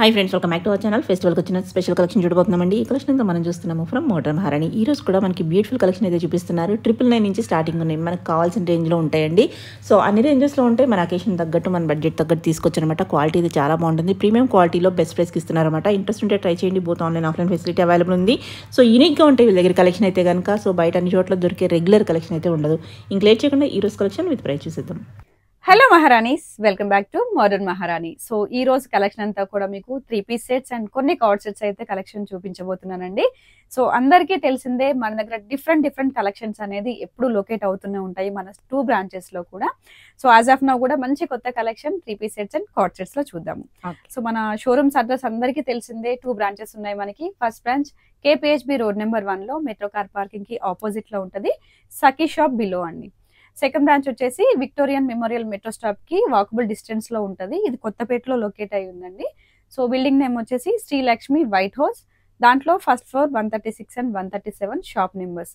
Hi friends, welcome back to our channel. ఫెస్టివల్కి వచ్చిన special collection చూడబోతున్నామండి. ఈ కలెక్షన్ అంతా మనం చూస్తున్నాము ఫ్రమ్ మోడర్న్ మహారాణి. ఈ రోజు కూడా మనకి బ్యూటిఫుల్ కలెక్షన్ అయితే చూపిస్తున్నారు. 999 నుంచి స్టార్టింగ్ ఉన్నాయి. మనకు కావాల్సిన రేంజ్లో ఉంటాయండి. సో అన్ని రేంజెస్లో ఉంటాయి. మన అకేషన్ తగ్గట్టు, మన బడ్జెట్ తగ్గట్టు తీసుకొచ్చారనమాట. క్వాలిటీ అయితే చాలా బాగుంటుంది. ప్రీమియం క్వాలిటీలో బెస్ట్ ప్రైస్కి ఇస్తున్నారన్నమాట. ఇంట్రెస్ట్ ఉంటే ట్రై చేయండి. Both online offline facility available ఉంది. సో యూనిక్గా ఉంటాయి వీళ్ళ దగ్గర కలెక్షన్ అయితే కనుక. సో బయట అన్ని చోట్ల దొరికే రెగ్యులర్ కలెక్షన్ అయితే ఉండదు. ఇంక లేట్ చేయకుండా ఈ రోజు కలెక్షన్ విత్ ప్రైస్ చూసేద్దాం. Hello Maharanis, welcome back to modern Maharani. So ఈ రోజు కలెక్షన్ అంతా కూడా మీకు 3 పీస్ సెట్స్ అండ్ కొన్ని కార్డ్ సెట్స్ అయితే కలెక్షన్ చూపించబోతున్నానండి. సో అందరికీ తెలిసిందే, మన దగ్గర డిఫరెంట్ కలెక్షన్స్ అనేది ఎప్పుడు లొకేట్ అవుతూనే ఉంటాయి మన 2 బ్రాంచెస్ లో కూడా. సో యాజ్ ఆఫ్ నౌ కూడా మంచి కొత్త collection 3 piece sets and cord sets లో చూద్దాము. సో మన షోరూమ్స్ అడ్రస్ అందరికీ తెలిసిందే, 2 బ్రాంచెస్ ఉన్నాయి మనకి. First branch KPHB road number 1 లో మెట్రో కార్ పార్కింగ్ కి ఆపోజిట్ లో ఉంటది, సఖీ షాప్ బిలో అండి. సెకండ్ బ్రాంచ్ వచ్చేసి విక్టోరియన్ మెమోరియల్ మెట్రో స్టాప్ కి వాకబుల్ డిస్టెన్స్ లో ఉంటది. ఇది కొత్తపేటలో లొకేట్ అయి ఉందండి. సో బిల్డింగ్ నేమ్ వచ్చేసి శ్రీలక్ష్మి వైట్ హౌస్. దాంట్లో first floor 136 and 137 shop numbers.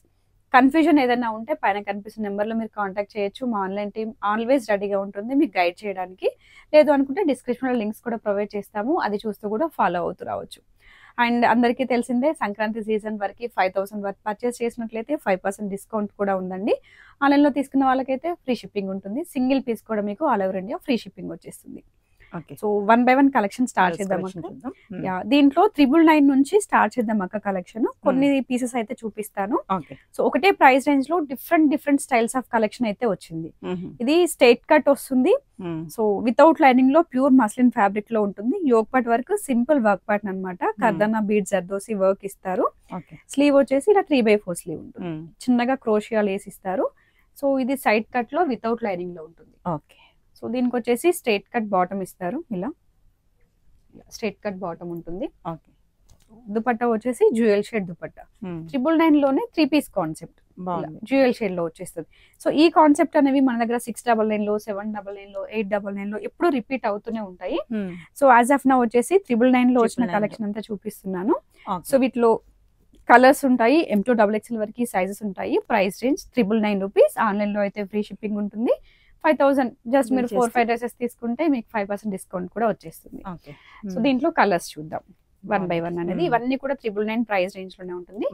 Confusion ఏదైనా ఉంటే పైన కనిపిస్తున్న నెంబర్లో మీరు కాంటాక్ట్ చేయొచ్చు. మా ఆన్లైన్ టీమ్ ఆల్వేస్ రెడీగా ఉంటుంది మీకు గైడ్ చేయడానికి. లేదు అనుకుంటే డిస్క్రిప్షన్లో లింక్స్ కూడా ప్రొవైడ్ చేస్తాము, అది చూస్తూ కూడా ఫాలో అవుతూ రావచ్చు. అండ్ అందరికీ తెలిసిందే, సంక్రాంతి సీజన్ వరకు 5000 వరకు పర్చేస్ చేసినట్లయితే 5% డిస్కౌంట్ కూడా ఉందండి. ఆన్లైన్లో తీసుకున్న వాళ్ళకైతే ఫ్రీ షిప్పింగ్ ఉంటుంది. సింగిల్ పీస్ కూడా మీకు all over India free shipping వచ్చేస్తుంది. సో 1 బై 1 కలెక్షన్ స్టార్ట్ చేద్దాం. దీంట్లో 999 నుంచి స్టార్ట్ చేద్దాం అక్క కలెక్షన్. కొన్ని పీసెస్ అయితే చూపిస్తాను. సో ఒకటే ప్రైస్ రేంజ్ లో డిఫరెంట్ స్టైల్స్ ఆఫ్ కలెక్షన్ అయితే వచ్చింది. ఇది స్ట్రైట్ కట్ వస్తుంది. సో వితౌట్ లైనింగ్ లో ప్యూర్ మస్లిన్ ఫ్యాబ్రిక్ లో ఉంటుంది. Yoke part work simple work part అనమాట. కర్దనా బీడ్ జర్దోసి వర్క్ ఇస్తారు. స్లీవ్ వచ్చేసి ఇలా 3/4 స్లీవ్ ఉంటుంది. చిన్నగా క్రోషియా లేస్ ఇస్తారు. సో ఇది సైడ్ కట్ లో వితౌట్ లైనింగ్ లో ఉంటుంది. సో దీనికి వచ్చేసి స్ట్రైట్ కట్ బాటమ్ ఇస్తారు. ఇలా స్ట్రైట్ కట్ బాటమ్ ఉంటుంది. దుపట్టా వచ్చేసి జ్యువెల్ షేడ్ దుపట్టా. 999 లోనే 3 పీస్ కాన్సెప్ట్ జ్యువెల్ షేడ్ లో వచ్చేస్తుంది. సో ఈ కాన్సెప్ట్ అనేవి మన దగ్గర 699 లో 799 లో 899 లో ఎప్పుడు రిపీట్ అవుతూనే ఉంటాయి. సో యాజ్ ఆఫ్ నౌ వచ్చేసి 999 లో వచ్చిన కలెక్షన్ అంతా చూపిస్తున్నాను. సో వీటిలో కలర్స్ ఉంటాయి, M2XXL వరకు సైజెస్ ఉంటాయి. Price range 999 rupees. ఆన్లైన్ లో అయితే ఫ్రీ షిప్పింగ్ ఉంటుంది. 5000 జస్ట్ మీరు 4-5 డ్రెసెస్ తీసుకుంటే మీకు 5% డిస్కౌంట్ కూడా వచ్చేస్తుంది. సో దీంట్లో కలర్స్ చూద్దాం 1 బై 1 అనేది. ఇవన్నీ కూడా 999 ప్రైస్ రేంజ్ లోనే ఉంటుంది.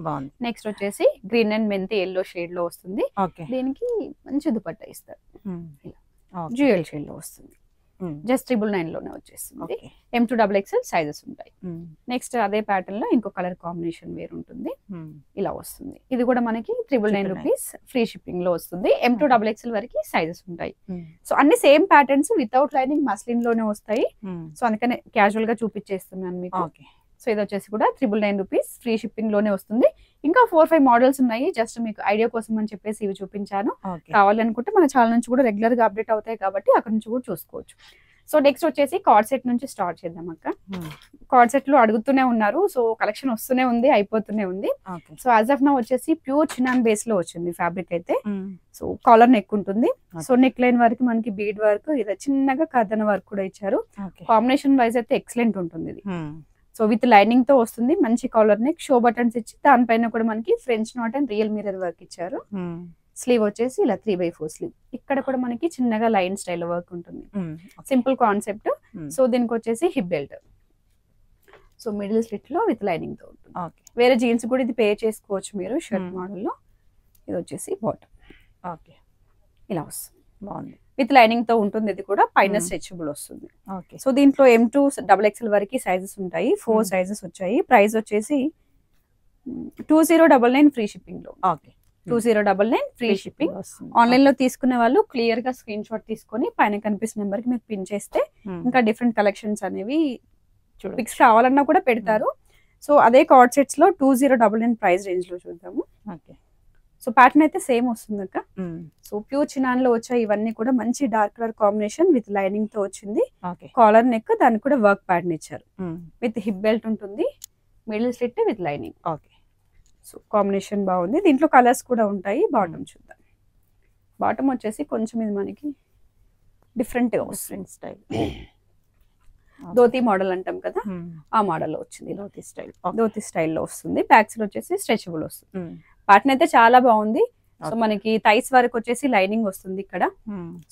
నెక్స్ట్ వచ్చేసి గ్రీన్ అండ్ మెంతి ఎల్లో షేడ్ లో వస్తుంది. దీనికి మంచి దుపట్టా ఇస్తారు. జ్యువెల్ షేడ్ లో వస్తుంది. జస్ట్ 999 లోనే వచ్చేస్తుంది. M2XXL సైజెస్ ఉంటాయి. నెక్స్ట్ అదే ప్యాటర్న్ లో ఇంకో కలర్ కాంబినేషన్ వేరు ఉంటుంది. ఇలా వస్తుంది. ఇది కూడా మనకి 999 రూపీస్ ఫ్రీ షిప్పింగ్ లో వస్తుంది. M2XXL వరకు సైజెస్ ఉంటాయి. సో అన్ని same patterns without lining muslin లోనే వస్తాయి. సో అందుకనే క్యాజువల్ గా చూపించేస్తున్నాను మీకు. సో ఇది వచ్చేసి కూడా 999 రూపీస్ ఫ్రీ షిప్పింగ్ లోనే వస్తుంది. ఇంకా 4-5 మోడల్స్ ఉన్నాయి. జస్ట్ మీకు ఐడియా కోసం అని చెప్పేసి ఇవి చూపించాను. కావాలనుకుంటే మన ఛానల్ నుంచి కూడా రెగ్యులర్ గా అప్డేట్ అవుతాయి కాబట్టి అక్కడ నుంచి కూడా చూసుకోవచ్చు. సో నెక్స్ట్ వచ్చేసి కార్డ్ సెట్ నుంచి స్టార్ట్ చేద్దాం అక్క. కార్డ్ సెట్ లో అడుగుతూనే ఉన్నారు. సో కలెక్షన్ వస్తూనే ఉంది, అయిపోతూనే ఉంది. సో యాజ్ ఆఫ్ నౌ వచ్చేసి ప్యూర్ చినాన్ బేస్ లో వచ్చింది ఫ్యాబ్రిక్ అయితే. సో కాలర్ నెక్ ఉంటుంది. సో నెక్ లైన్ వరకు మనకి బీడ్ వర్క్, ఇలా చిన్నగా కర్దన వర్క్ కూడా ఇచ్చారు. కాంబినేషన్ వైజ్ అయితే ఎక్సలెంట్ ఉంటుంది ఇది. సో విత్ లైనింగ్ తో వస్తుంది. మంచి కాలర్ నెక్, షో బటన్స్ ఇచ్చి దానిపైన కూడా మనకి French knot and real mirror work ఇచ్చారు. స్లీవ్ వచ్చేసి ఇలా 3/4 స్లీవ్. ఇక్కడ కూడా మనకి చిన్నగా లైన్ స్టైల్ వర్క్ ఉంటుంది. Simple concept. సో దీనికి వచ్చేసి hip belt. So middle slit లో విత్ లైనింగ్ తో ఉంటుంది. వేరే జీన్స్ కూడా ఇది పే చేసుకోవచ్చు మీరు షర్ట్ మోడల్ లో. ఇది వచ్చేసి బాటమ్. ఇలా వస్తుంది. బాగుంది. విత్ లైనింగ్ తో ఉంటుంది. ఇది కూడా పైన స్ట్రెచబుల్ వస్తుంది. సో దీంట్లో M2XXL వరకు సైజెస్ ఉంటాయి. 4 సైజెస్ వచ్చాయి. ప్రైస్ వచ్చేసి 2099 ఫ్రీ షిప్పింగ్ లో. 2099 ఫ్రీ షిప్పింగ్. ఆన్లైన్ లో తీసుకునే వాళ్ళు క్లియర్ గా స్క్రీన్ షాట్ తీసుకొని పైన కనిపిస్తున్న నెంబర్ కి మీరు పిన్ చేస్తే ఇంకా డిఫరెంట్ కలెక్షన్స్ అనేవి పిక్స్ కావాలన్నా కూడా పెడతారు. సో అదే కార్డ్ సెట్స్ లో 2099 ప్రైస్ రేంజ్ లో చూద్దాము. సో ప్యాటర్న్ అయితే సేమ్ వస్తుంది అక్క. సో ప్యూర్ చినాన్ లో వచ్చాయి ఇవన్నీ కూడా. మంచి dark colour combination with lining తో వచ్చింది. కాలర్ నెక్, దానికి కూడా వర్క్ ప్యాటర్న్ ఇచ్చారు. విత్ హిప్ బెల్ట్ ఉంటుంది. Middle slit with lining. So combination బాగుంది. దీంట్లో కలర్స్ కూడా ఉంటాయి. బాటమ్ చూద్దాం. బాటమ్ వచ్చేసి కొంచెం ఇది మనకి డిఫరెంట్ గా వస్తుంది. స్టైల్ ధోతి మోడల్ అంటాం కదా, ఆ మోడల్ లో వచ్చింది. ధోతి స్టైల్లో వస్తుంది. బ్యాక్ సైడ్ వచ్చేసి స్ట్రెచబుల్ వస్తుంది. ప్యాటర్న్ అయితే చాలా బాగుంది. సో మనకి థైస్ వరకు వచ్చేసి లైనింగ్ వస్తుంది ఇక్కడ.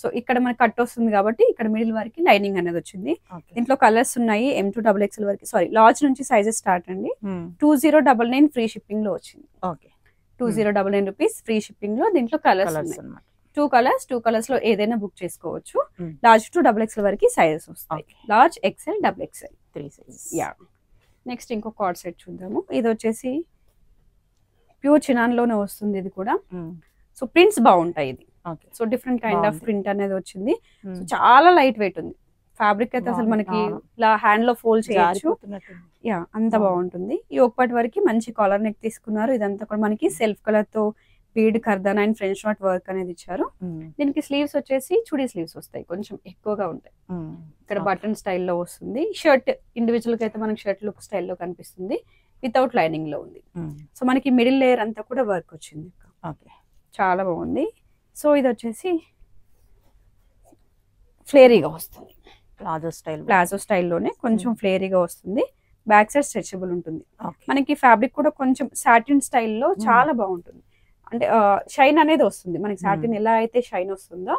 సో ఇక్కడ మనకి కట్ వస్తుంది కాబట్టి ఇక్కడ మిడిల్ వరకు లైనింగ్ అనేది వచ్చింది. దీంట్లో కలర్స్ ఉన్నాయి. M2XXL వరకు, సారీ లార్జ్ నుంచి సైజెస్ స్టార్ట్ అండి. 2099 ఫ్రీ షిప్పింగ్ లో వచ్చింది. 2099 రూపీస్ ఫ్రీ షిప్పింగ్ లో. దీంట్లో కలర్స్ ఉన్నాయి, 2 కలర్స్ లో ఏదైనా బుక్ చేసుకోవచ్చు. లార్జ్ టు XXL వరకు సైజెస్ వస్తాయి. Large, XL, XXL 3 sizes. Yeah, next ఇంకో కార్డ్ సెట్ చూద్దాము. ఇది వచ్చేసి ప్యూర్ చినాన్ లోనే వస్తుంది. ఇది కూడా సో ప్రింట్స్ బాగుంటాయి. ఇది so different kind of print అనేది వచ్చింది. సో చాలా లైట్ వెయిట్ ఉంది. ఫ్యాబ్రిక్ అయితే అసలు మనకి ఇలా హ్యాండ్ లో ఫోల్డ్ చేయొచ్చు. యా, అంత బాగుంటుంది. ఈ ఒకటి వరకు మంచి కాలర్ నెక్ తీసుకున్నారు. ఇదంతా కూడా మనకి సెల్ఫ్ కలర్ తో bead, kardana and French knot work అనేది ఇచ్చారు. దీనికి స్లీవ్స్ వచ్చేసి చుడీ స్లీవ్స్ వస్తాయి, కొంచెం ఎక్కువగా ఉంటాయి. ఇక్కడ బటన్ స్టైల్లో వస్తుంది. షర్ట్ ఇండివిజువల్ గా అయితే మనకి షర్ట్ లుక్ స్టైల్లో కనిపిస్తుంది. వితౌట్ లైనింగ్ లో ఉంది. సో మనకి మిడిల్ లేయర్ అంతా కూడా వర్క్ వచ్చింది. చాలా బాగుంది. సో ఇది వచ్చేసి ఫ్లేరీగా వస్తుంది. ప్లాజో స్టైల్లోనే కొంచెం ఫ్లేరీగా వస్తుంది. బ్యాక్ సైడ్ స్ట్రెచబుల్ ఉంటుంది. మనకి ఫ్యాబ్రిక్ కూడా కొంచెం సాటిన్ స్టైల్లో చాలా బాగుంటుంది. అంటే షైన్ అనేది వస్తుంది. మనకి సాటిన్ ఎలా అయితే షైన్ వస్తుందో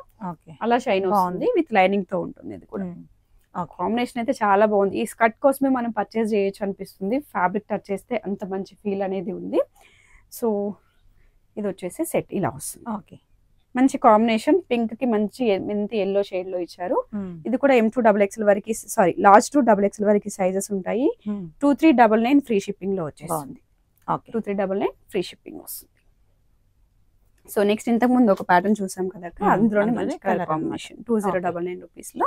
అలా షైన్ వస్తుంది. విత్ లైనింగ్ తో ఉంటుంది. ఇది కూడా కాంబినేషన్ అయితే చాలా బాగుంది. ఈ స్కర్ట్ కోసమే మనం పర్చేస్ చేయొచ్చు అనిపిస్తుంది. ఫ్యాబ్రిక్ టచ్ చేస్తే అంత మంచి ఫీల్ అనేది ఉంది. సో ఇది వచ్చేసి సెట్ ఇలా వస్తుంది. మంచి కాంబినేషన్. పింక్ కి మంచి మెంతి ఎల్లో షేడ్ లో ఇచ్చారు. ఇది కూడా M2XXL వరకు, సారీ లార్జ్ టు XXL వరకు సైజెస్ ఉంటాయి. 2399 ఫ్రీ షిప్పింగ్ లో వచ్చేస్తుంది. 2399 ఫ్రీ షిప్పింగ్ వస్తుంది. సో నెక్స్ట్ ఇంతకు ముందు ఒక ప్యాటర్న్ చూసాం కదా, అందులోనే మంచి కలర్ కాంబినేషన్ 2099 రూపీస్ లో.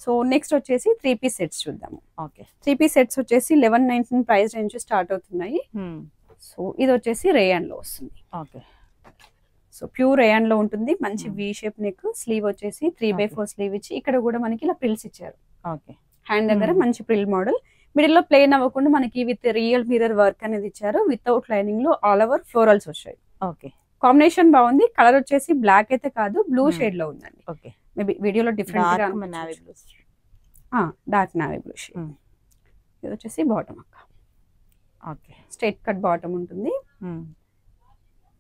సో నెక్స్ట్ వచ్చేసి 3 పీస్ సెట్స్ చూద్దాము. 3 పీస్ సెట్స్ వచ్చేసి 1119 ప్రైస్ రేంజ్ స్టార్ట్ అవుతున్నాయి. సో ఇది వచ్చేసి రేయాన్ లో వస్తుంది. సో ప్యూర్ రేయాన్ లో ఉంటుంది. మంచి వి షేప్ నెక్, స్లీవ్ వచ్చేసి 3/4 స్లీవ్ ఇచ్చి ఇక్కడ కూడా మనకి ఇలా ప్రిల్స్ ఇచ్చారు. హ్యాండ్ దగ్గర మంచి ప్రిల్ మోడల్. మిడిల్ లో ప్లేన్ అవ్వకుండా మనకి విత్ రియల్ మిర్రర్ వర్క్ అనేది ఇచ్చారు. వితౌట్ లైనింగ్ లో ఆల్ ఓవర్ ఫ్లోరల్స్ వచ్చాయి. కాంబినేషన్ బాగుంది. కలర్ వచ్చేసి బ్లాక్ అయితే కాదు, బ్లూ షేడ్ లో ఉందండి. మేబీ వీడియోలో డిఫరెంట్ గా డార్క్ నావీ బ్లూ షేడ్. ఇది వచ్చేసి బాటమ్ అక్క. స్ట్రైట్ కట్ బాటమ్ ఉంటుంది.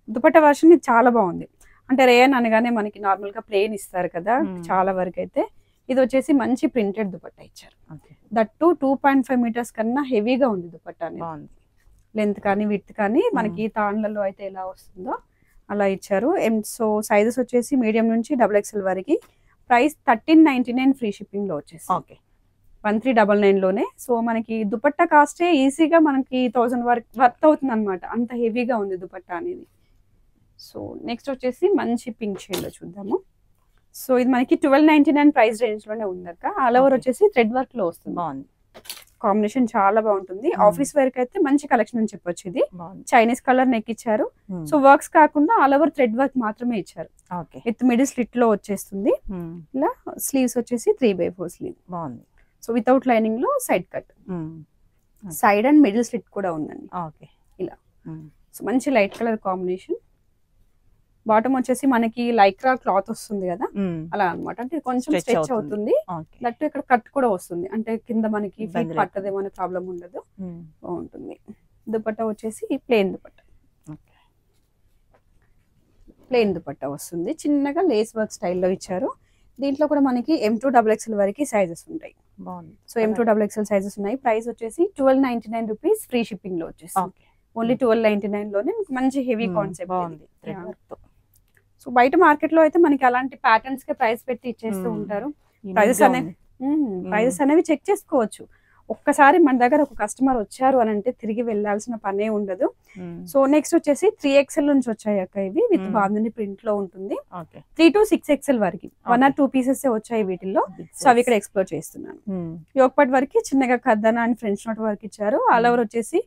దుపట్టా వర్షన్ ఇది చాలా బాగుంది. అంటే రేయన్ అనగానే మనకి నార్మల్ గా ప్లేన్ ఇస్తారు కదా చాలా వరకు అయితే. ఇది వచ్చేసి మంచి ప్రింటెడ్ దుపట్టా ఇచ్చారు. దట్టు 2.5 మీటర్స్ కన్నా హెవీగా ఉంది దుపట్టా అనేది. లెంత్ కానీ విడ్త్ కానీ మనకి తాన్లలో అయితే ఎలా వస్తుందో అలా ఇచ్చారు. సో సైజెస్ వచ్చేసి మీడియం నుంచి XXL వరకు. ప్రైస్ 1399 ఫ్రీ షిప్పింగ్ లో వచ్చేసి 1399 లోనే. సో మనకి దుపట్టా కాస్టే ఈజీగా మనకి 1000 వరకు వర్త్ అవుతుంది అనమాట. అంత హెవీగా ఉంది దుపట్టా అనేది. సో నెక్స్ట్ వచ్చేసి మంచి పింక్ షేడ్ లో చూద్దాము. సో ఇది మనకి 1299 ప్రైస్ రేంజ్ లోనే ఉందక్క. ఆల్ ఓవర్ వచ్చేసి థ్రెడ్ వర్క్ లో వస్తుంది. బాగుంది. కాంబినేషన్ చాలా బాగుంటుంది. ఆఫీస్ వేర్ కి అయితే మంచి కలెక్షన్ అని చెప్పొచ్చు. ఇది చైనీస్ కలర్ నెక్ ఇచ్చారు. సో వర్క్స్ కాకుండా ఆల్ ఓవర్ థ్రెడ్ వర్క్ మాత్రమే ఇచ్చారు. విత్ మిడిల్ స్లిట్ లో వచ్చేస్తుంది. ఇలా స్లీవ్స్ వచ్చేసి 3/4 స్లీవ్. బాగుంది. సో వితౌట్ లైనింగ్ లో side cut, side and middle slit కూడా ఉందండి. ఇలా సో మంచి లైట్ కలర్ కాంబినేషన్. బాటమ్ వచ్చేసి మనకి లైక్రా క్లాత్ వస్తుంది కదా అలా అనమాట. అంటే కొంచెం స్ట్రెచ్ అవుతుంది. దట్టు ఇక్కడ కట్ కూడా వస్తుంది. అంటే కింద మనకి ఫీట్ పట్టదేమో అనే ప్రాబ్లం ఉండదు. బాగుంటుంది. దుపట్టా వచ్చేసి ప్లెయిన్ దుపట్టా. ప్లెయిన్ దుపట్టా వస్తుంది. చిన్నగా లేస్ వర్క్ స్టైల్లో ఇచ్చారు. దీంట్లో కూడా మనకి M2XXL వరకు సైజెస్ ఉంటాయి. సో M2XXL సైజెస్ ఉన్నాయి. ప్రైస్ వచ్చేసి 1299 రూపీస్ ఫ్రీ షిప్పింగ్ లో వచ్చేసి. ఓన్లీ 1299 లోనే మంచి హెవీ కాన్సెప్ట్. సో బయట మార్కెట్ లో అయితే మనకి అలాంటి ప్యాటర్న్స్ కి ప్రైస్ పెట్టి ఇచ్చేస్తూ ఉంటారు. ప్రైజెస్ అనేవి చెక్ చేసుకోవచ్చు. ఒక్కసారి మన దగ్గర ఒక కస్టమర్ వచ్చారు అని అంటే తిరిగి వెళ్లాల్సిన పనే ఉండదు. సో నెక్స్ట్ వచ్చేసి 3XL నుంచి వచ్చాయి అక్క. ఇవి విత్ బాందిని ప్రింట్ లో ఉంటుంది. 3 to 6XL వరకు 1 or 2 పీసెస్ వచ్చాయి వీటిల్లో. సో అవి ఇక్కడ ఎక్స్ప్లోర్ చేస్తున్నాను. ఒకటి వరకు చిన్నగా kardana and French knot work ఇచ్చారు. ఆల్ ఓవర్ వచ్చేసి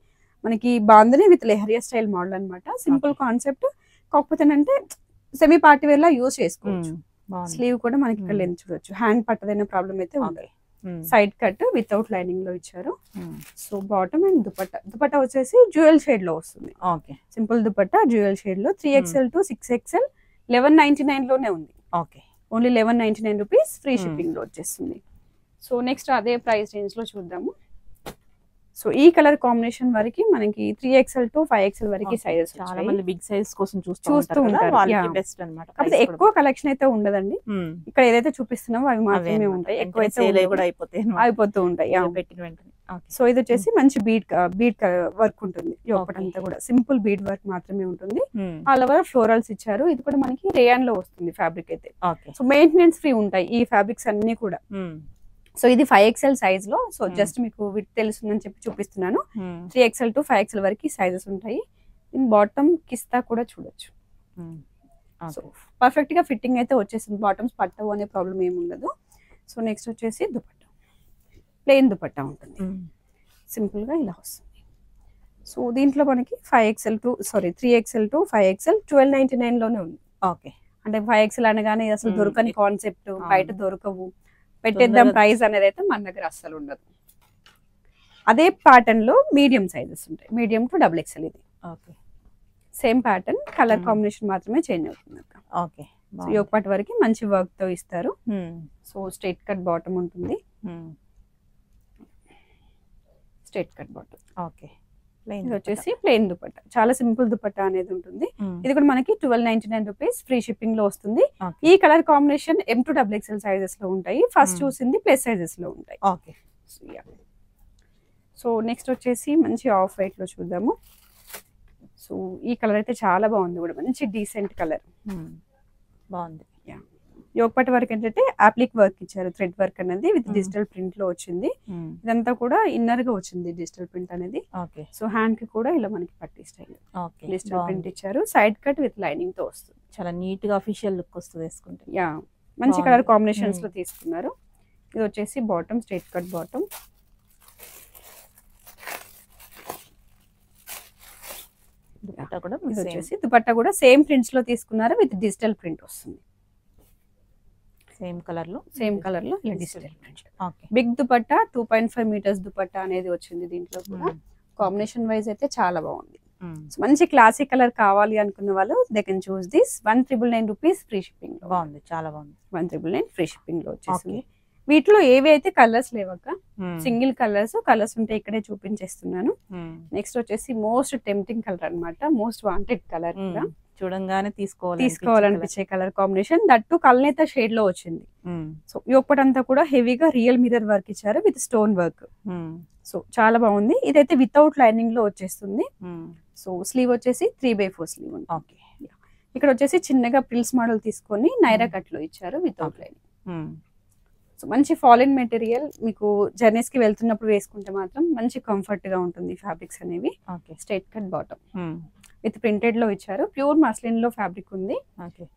మనకి bandhani with leheriya style model అనమాట. Simple concept. కాకపోతే ఏంటంటే సెమీ పార్టీ వేర్ లా యూజ్ చేసుకోవచ్చు. స్లీవ్ కూడా మనకి ఇక్కడ లెంత్ చూడొచ్చు. హ్యాండ్ పట్టదైన ప్రాబ్లం అయితే ఉండదు. సైడ్ కట్ వితౌట్ లైనింగ్ లో ఇచ్చారు. సో బాటమ్ అండ్ దుపట్టా వచ్చేసి డ్యూయల్ షేడ్ లో వస్తుంది. సింపుల్ దుపట్టా డ్యూయల్ షేడ్ లో 3XL to 6XL 1199 లోనే ఉంది. ఓన్లీ 1199 రూపీస్ ఫ్రీ షిప్పింగ్ లో వచ్చేస్తుంది. సో నెక్స్ట్ అదే ప్రైస్ రేంజ్ లో చూద్దాము. సో ఈ కలర్ కాంబినేషన్ వరకు మనకి 3XL టు 5XL వరకు సైజెస్ చాలా మంది బిగ్ సైజ్ కోసం చూస్తూ ఉంటారు. వాళ్ళకి బెస్ట్ అన్నమాట. కాకపోతే ఎక్కువ కలెక్షన్ అయితే ఉండదండి. ఇక్కడ ఏదైతే చూపిస్తున్నామో అవి మాత్రమే ఉంటాయి. ఎక్కువ కూడా అయిపోతూ ఉంటాయి పెట్టిన వెంటనే. సో ఇది వచ్చేసి మంచి బీడ్ వర్క్ ఉంటుంది. అంతా కూడా సింపుల్ బీడ్ వర్క్ మాత్రమే ఉంటుంది. ఆల్ ఓవర్ ఫ్లోరల్స్ ఇచ్చారు. ఇది కూడా మనకి రేయాన్ లో వస్తుంది ఫ్యాబ్రిక్ అయితే. సో మెయింటెనెన్స్ ఫ్రీ ఉంటాయి ఈ ఫ్యాబ్రిక్స్ అన్ని కూడా. సో ఇది 5XL సైజ్ లో. సో జస్ట్ మీకు విత్ తెలుస్తుందని చెప్పి చూపిస్తున్నాను. 3XL టు 5XL వరకు సైజెస్ ఉంటాయి. దీని బాటమ్ కిస్తా కూడా చూడొచ్చు. సో పర్ఫెక్ట్ గా ఫిట్టింగ్ అయితే వచ్చేసింది. బాటమ్స్ పట్టవు అనే ప్రాబ్లం ఏమి ఉండదు. సో నెక్స్ట్ వచ్చేసి దుపట్టా, ప్లెయిన్ దుపట్టా ఉంటుంది. సింపుల్ గా ఇలా వస్తుంది. సో దీంట్లో మనకి 3XL టు 5XL 1299 లోనే ఉంది. ఓకే, అంటే 5XL అనగానే అసలు దొరకని కాన్సెప్ట్, బయట దొరకవు, పెట్టేద్దాం ప్రైస్ అనేది అయితే మన దగ్గర అస్సలు ఉండదు. అదే ప్యాటర్న్ లో మీడియం సైజెస్ ఉంటాయి. మీడియం టు XXL ఇది. Okay, same pattern, colour combination మాత్రమే చేంజ్ అవుతుంది. ఓకే, యోక్ పార్ట్ వరకు మంచి వర్క్ తో ఇస్తారు. సో స్ట్రైట్ కట్ బాటమ్ ఉంటుంది. Straight cut bottom. ఓకే, ఇది వచ్చేసి ప్లెయిన్ దుపట్టా. చాలా సింపుల్ దుపట్టా అనేది ఉంటుంది. ఇది కూడా మనకి 1299 రూపీస్ ఫ్రీ షిప్పింగ్ లో వస్తుంది. ఈ colour combination M to XXL sizes లో ఉంటాయి. ఫస్ట్ చూసింది ప్లస్ సైజెస్ లో ఉంటాయి. ఓకే, సో నెక్స్ట్ వచ్చేసి మంచి ఆఫ్ వైట్ లో చూద్దాము. సో ఈ కలర్ అయితే చాలా బాగుంది కూడా, మంచి డీసెంట్ కలర్ బాగుంది. యోక్ పట్ వర్క్ ఏంటంటే అప్లిక్ వర్క్ ఇచ్చారు. థ్రెడ్ వర్క్ అనేది విత్ డిజిటల్ ప్రింట్ లో వచ్చింది. ఇదంతా కూడా ఇన్నర్ గా వచ్చింది డిజిటల్ ప్రింట్ అనేది. సో హ్యాండ్ కి కూడా ఇలా మనకి పట్టి స్టైల్ డిజిటల్ ప్రింట్ ఇచ్చారు. సైడ్ కట్ విత్ లైనింగ్ తో వస్తుంది. చాలా నీట్ గా అఫీషియల్ లుక్ వస్తుంది వేసుకుంటే. మంచి కలర్ కాంబినేషన్స్ లో తీసుకున్నారు. ఇది వచ్చేసి బాటమ్, స్ట్రైట్ కట్ బాటమ్. ఇది వచ్చేసి దుపట్టా కూడా సేమ్ ప్రింట్స్ లో తీసుకున్నారు. విత్ డిజిటల్ ప్రింట్ వస్తుంది. సేమ్ కలర్ లో ఇలా digital print. Big dupatta 2.5 metres dupatta అనేది వచ్చింది. దీంట్లో కూడా కాంబినేషన్ వైజ్ అయితే చాలా బాగుంది. మంచి క్లాసిక్ కలర్ కావాలి అనుకున్న వాళ్ళు they can choose this. 1999 rupees free shipping లో. బాగుంది, చాలా బాగుంది. 1999 ఫ్రీ షిప్పింగ్ లో వచ్చేసింది. వీటిలో ఏవి అయితే కలర్స్ లేవక్క, సింగిల్ కలర్స్ ఉంటే ఇక్కడే చూపించేస్తున్నాను. నెక్స్ట్ వచ్చేసి మోస్ట్ టెంప్టింగ్ కలర్ అన్నమాట. మోస్ట్ వాంటెడ్ కలర్ కూడా, చూడంగానే తీసుకోవాలనిపించే కలర్ కాంబినేషన్. దట్టు కల్నేత షేడ్ లో వచ్చింది. సో యోగపట్ అంతా కూడా హెవీగా రియల్ మిర్రర్ వర్క్ ఇచ్చారు విత్ స్టోన్ వర్క్. సో చాలా బాగుంది. ఇదైతే వితౌట్ లైనింగ్ లో వచ్చేస్తుంది. సో స్లీవ్ వచ్చేసి 3/4 స్లీవ్ ఉంది. ఇక్కడ వచ్చేసి చిన్నగా ప్రిల్స్ మోడల్ తీసుకొని నైరా కట్ లో ఇచ్చారు వితౌట్ లైనింగ్. సో మంచి ఫాలిన్ మెటీరియల్, మీకు జర్నీస్ కి వెళ్తున్నప్పుడు వేసుకుంటే మాత్రం మంచి కంఫర్ట్ గా ఉంటుంది ఫ్యాబ్రిక్స్ అనేవి. Straight cut bottom with printed లో ఇచ్చారు. ప్యూర్ మస్లిన్ లో ఫ్యాబ్రిక్ ఉంది.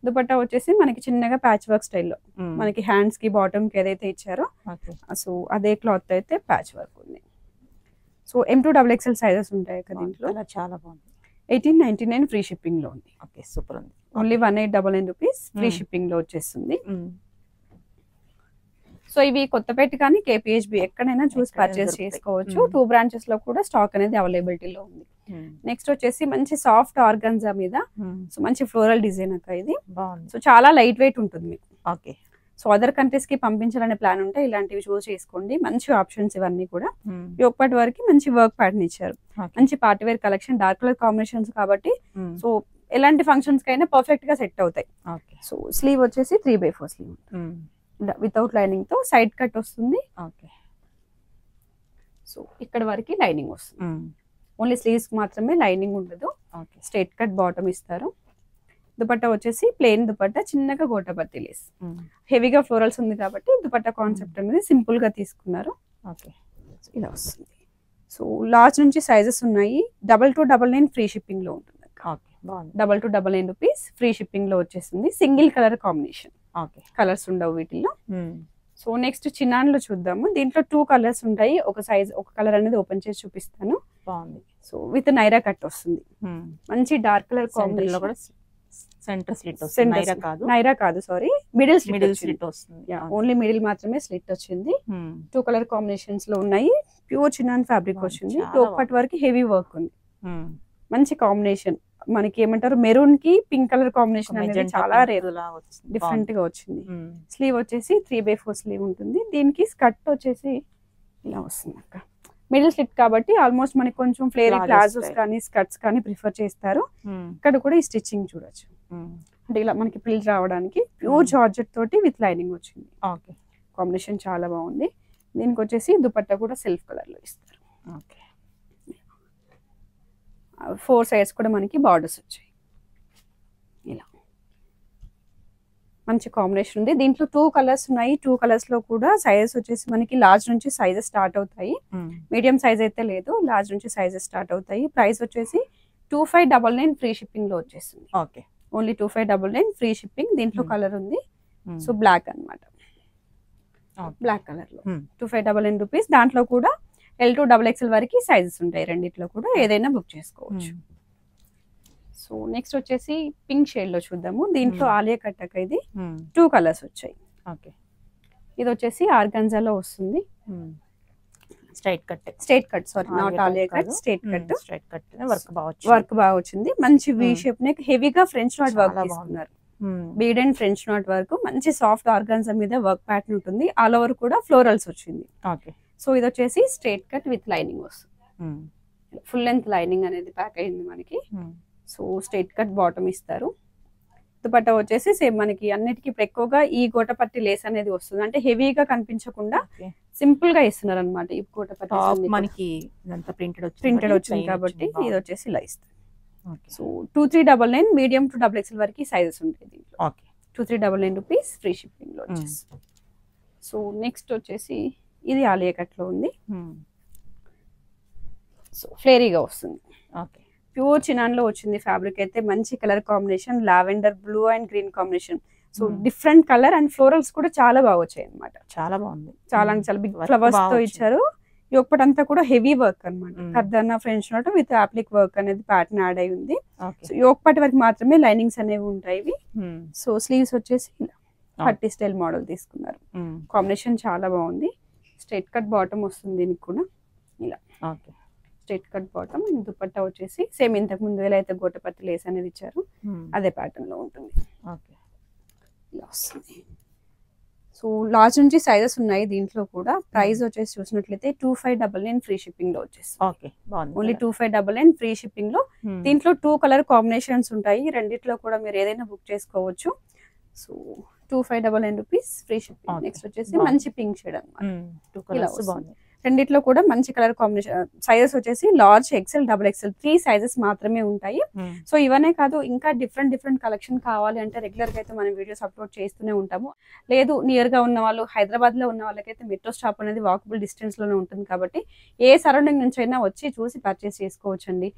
దుపట్టా వచ్చేసి మనకి చిన్నగా ప్యాచ్ వర్క్ స్టైల్లో, మనకి హ్యాండ్స్ కి బాటమ్ కి ఏదైతే ఇచ్చారో సో అదే క్లాత్ అయితే ప్యాచ్ వర్క్ ఉంది. So M to XXL sizes ఉంటాయి కదా దీంట్లో. చాలా బాగుంది. 1899 ఫ్రీ షిప్పింగ్ లో ఉంది. ఓకే, సూపర్ ఉంది. ఓన్లీ 1899 రూపీస్ ఫ్రీ షిప్పింగ్ లో వచ్చేస్తుంది. సో ఇవి కొత్తపేట కానీ KPHB ఎక్కడైనా చూసి పర్చేస్ చేసుకోవచ్చు. 2 బ్రాంచెస్ లో కూడా స్టాక్ అనేది అవైలబిలిటీలో ఉంది. నెక్స్ట్ వచ్చేసి మంచి సాఫ్ట్ ఆర్గన్జా మీద సో మంచి ఫ్లోరల్ డిజైన్ అక్క ఇది. సో చాలా లైట్ వెయిట్ ఉంటుంది మీకు. ఓకే, సో అదర్ కంట్రీస్ కి పంపించాలనే ప్లాన్ ఉంటే ఇలాంటివి చూస్ చేసుకోండి. మంచి ఆప్షన్స్ ఇవన్నీ కూడా. యోగపట్ వరకు మంచి వర్క్ ప్యాటర్న్ ఇచ్చారు. మంచి party wear collection, dark colour combinations కాబట్టి సో ఎలాంటి ఫంక్షన్స్ కైనా పర్ఫెక్ట్ గా సెట్ అవుతాయి. సో స్లీవ్ వచ్చేసి 3/4 స్లీవ్ వితౌట్ లైనింగ్ తో సైడ్ కట్ వస్తుంది. సో ఇక్కడ వరకు లైనింగ్ వస్తుంది. ఓన్లీ స్లీవ్స్ మాత్రమే, లైనింగ్ ఉండదు. స్ట్రైట్ కట్ బాటమ్ ఇస్తారు. దుపట్టా వచ్చేసి ప్లెయిన్ దుపట్టా, చిన్నగా గోటాపత్తి లేస్. హెవీగా ఫ్లోరల్స్ ఉంది కాబట్టి దుపట్టా కాన్సెప్ట్ అనేది సింపుల్ గా తీసుకున్నారు. ఇలా వస్తుంది. సో లార్జ్ నుంచి సైజెస్ ఉన్నాయి. 2299 ఫ్రీ షిప్పింగ్ లో ఉంటుంది. 2299 రూపీస్ ఫ్రీ షిప్పింగ్ లో వచ్చేసింది. సింగిల్ కలర్ కాంబినేషన్, కలర్స్ ఉండవు వీటిల్లో. సో నెక్స్ట్ చిన్నాన్ లో చూద్దాము. దీంట్లో 2 కలర్స్ ఉంటాయి. ఒక సైజ్, ఒక కలర్ అనేది ఓపెన్ చేసి చూపిస్తాను. బాగుంది. సో విత్ నైరా కట్ వస్తుంది. మంచి dark colour combination. Centre slit వస్తుంది. నైరా కాదు సారీ, మిడిల్ స్లిట్ వస్తుంది. ఓన్లీ మిడిల్ మాత్రమే స్లిట్ వచ్చింది. 2 కలర్ కాంబినేషన్స్ లో ఉన్నాయి. ప్యూర్ చిన్నాన్ ఫ్యాబ్రిక్ వచ్చింది. యోగపట్ వరకు హెవీ వర్క్ ఉంది. మంచి కాంబినేషన్. మనకి ఏమంటారు, మెరూన్ కి పింక్ కలర్ కాంబినేషన్ అనేది చాలా రేర్, డిఫరెంట్ గా వచ్చింది. స్లీవ్ వచ్చేసి 3/4 స్లీవ్ ఉంటుంది. దీనికి స్కర్ట్ వచ్చేసి ఇలా వస్తుంది అక్క. మిడిల్ స్లిట్ కాబట్టి ఆల్మోస్ట్ మనకి కొంచెం ఫ్లేరీ Plazo ప్లాజోస్ style. కానీ స్కర్ట్స్ కానీ ప్రిఫర్ చేస్తారు. ఇక్కడ కూడా ఈ స్టిచ్చింగ్ చూడొచ్చు. అంటే ఇలా మనకి ప్రిల్ రావడానికి ప్యూర్ జార్జెట్ తోటి విత్ లైనింగ్ వచ్చింది. ఓకే, కాంబినేషన్ చాలా బాగుంది. దీనికి వచ్చేసి దుపట్టా కూడా సెల్ఫ్ కలర్ లో ఇస్తారు. ఓకే. 4 సైడ్స్ కూడా మనకి బార్డర్స్ వచ్చాయి. ఇలా మంచి కాంబినేషన్ ఉంది. దీంట్లో 2 కలర్స్ ఉన్నాయి. 2 కలర్స్ లో కూడా సైజెస్ వచ్చేసి మనకి లార్జ్ నుంచి సైజెస్ స్టార్ట్ అవుతాయి. మీడియం సైజ్ అయితే లేదు, లార్జ్ నుంచి సైజెస్ స్టార్ట్ అవుతాయి. ప్రైస్ వచ్చేసి 2599 ఫ్రీ షిప్పింగ్ లో వచ్చేసింది. Okay, only 2599 free shipping. దీంట్లో కలర్ ఉంది. సో బ్లాక్ అన్నమాట, బ్లాక్ కలర్ లో 2599 రూపీస్. దాంట్లో కూడా L2 XXL వరకు సైజెస్ ఉంటాయి. రెండిట్లో కూడా ఏదైనా బుక్ చేసుకోవచ్చు. సో నెక్స్ట్ వచ్చేసి పింక్ షేడ్ లో చూద్దాము. దీంట్లో ఆలియా కట్ అక్క ఇది 2 కలర్స్ వచ్చాయి. ఓకే, ఇది వచ్చేసి ఆర్గంజాలో వస్తుంది. Straight cut, straight cut, sorry not Alia cut, straight cut. Straight cut work బాగా వర్క్ బాగా వచ్చింది. మంచి వి షేప్ నెక్, హెవీగా ఫ్రెంచ్ నాట్ వర్క్ తీసుకున్నారు. Bead and French knot work, మంచి సాఫ్ట్ ఆర్గంజా మీద వర్క్ ప్యాటర్న్ ఉంటుంది. ఆల్ ఓవర్ కూడా ఫ్లోరల్స్ వచ్చింది. ఓకే. సో ఇది వచ్చేసి స్ట్రైట్ కట్ విత్ లైనింగ్ వస్తుంది. ఫుల్ లెంత్ లైనింగ్ అనేది ప్యాక్ అయింది మనకి. సో స్ట్రైట్ కట్ బాటమ్ ఇస్తారు. దుపట్టా వచ్చేసి సేమ్ మనకి అన్నిటికీ ఇప్పుడు ఎక్కువగా ఈ గోటపట్టి లేస్ అనేది వస్తుంది. అంటే హెవీగా కనిపించకుండా సింపుల్ గా ఇస్తున్నారు అనమాట. ఈ గోటపట్టి మనకి ప్రింటెడ్ వచ్చింది కాబట్టి ఇది వచ్చేసి ఇలా ఇస్తారు. సో 2399 మీడియం టు XXL వరకు సైజెస్ ఉంటాయి దీంట్లో. 2399 రూపీస్ ఫ్రీ షిప్పింగ్ లో వచ్చేసి. సో నెక్స్ట్ వచ్చేసి ఇది ఆలియా కట్ లో ఉంది. సో ఫ్లేరీగా వస్తుంది. ఓకే, ప్యూర్ చినాన్ లో వచ్చింది. ఫ్యాబ్రిక్ అయితే మంచి colour combination, lavender blue and green combination. So different colour and florals కూడా చాలా బాగా వచ్చాయి అనమాట. చాలా బాగుంది. చాలా చాలా బిగ్ ఫ్లవర్స్ తో ఇచ్చారు. యోగపట్ అంతా కూడా హెవీ వర్క్ అనమాట. Kardana French knot with applique work అనేది ప్యాటర్న్ యాడ్ అయి ఉంది. యోగపట్ వరకు మాత్రమే లైనింగ్స్ అనేవి ఉంటాయి. సో స్లీవ్స్ వచ్చేసి పట్టి స్టైల్ మోడల్ తీసుకున్నారు. కాంబినేషన్ చాలా బాగుంది. స్ట్రైట్ కట్ బాటమ్ వస్తుంది దీనికి కూడా. ఇలా స్ట్రైట్ కట్ బాటమ్. దుపట్టా వచ్చేసి సేమ్ ఇంతకు ముందు ఎలా అయితే గోటపత్తి లేస్ అనేది ఇచ్చారు అదే ప్యాటర్న్ లో ఉంటుంది. ఇలా వస్తుంది. సో లార్జ్ నుంచి సైజెస్ ఉన్నాయి దీంట్లో కూడా. ప్రైస్ వచ్చేసి చూసినట్లయితే 2599 ఫ్రీ షిప్పింగ్ లో వచ్చేసి. ఓన్లీ 2599 ఫ్రీ షిప్పింగ్ లో. దీంట్లో 2 కలర్ కాంబినేషన్స్ ఉంటాయి. రెండిట్లో కూడా మీరు ఏదైనా బుక్ చేసుకోవచ్చు. So 2599 rupees free shipping. Next వచ్చేసి మంచి పింక్ షేడ్ అన్నమాట. రెండిట్లో కూడా మంచి కలర్ కాంబినేషన్. సైజెస్ వచ్చేసి లార్జ్, XL, XXL 3 సైజెస్ మాత్రమే ఉంటాయి. సో ఇవనే కాదు, ఇంకా డిఫరెంట్ కలెక్షన్ కావాలి అంటే రెగ్యులర్ గా అయితే మనం వీడియోస్ అప్లోడ్ చేస్తూనే ఉంటాము. లేదు నియర్ గా ఉన్న వాళ్ళు, హైదరాబాద్ లో ఉన్న వాళ్ళకైతే మెట్రో స్టాప్ అనేది వాకబుల్ డిస్టెన్స్ లోనే ఉంటుంది కాబట్టి ఏ సరౌండింగ్ నుంచి అయినా వచ్చి చూసి పర్చేస్ చేసుకోవచ్చండి.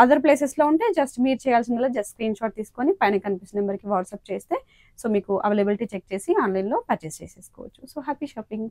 అదర్ ప్లేసెస్ లో ఉంటే జస్ట్ మీరు చేయాల్సిందల్లా జస్ట్ స్క్రీన్ షాట్ తీసుకొని పైన కనిపిస్తున్న నెంబర్కి వాట్సాప్ చేస్తే సో మీకు అవైలబిలిటీ చెక్ చేసి ఆన్లైన్ లో పర్చేస్ చేసేసుకోవచ్చు. So happy shopping.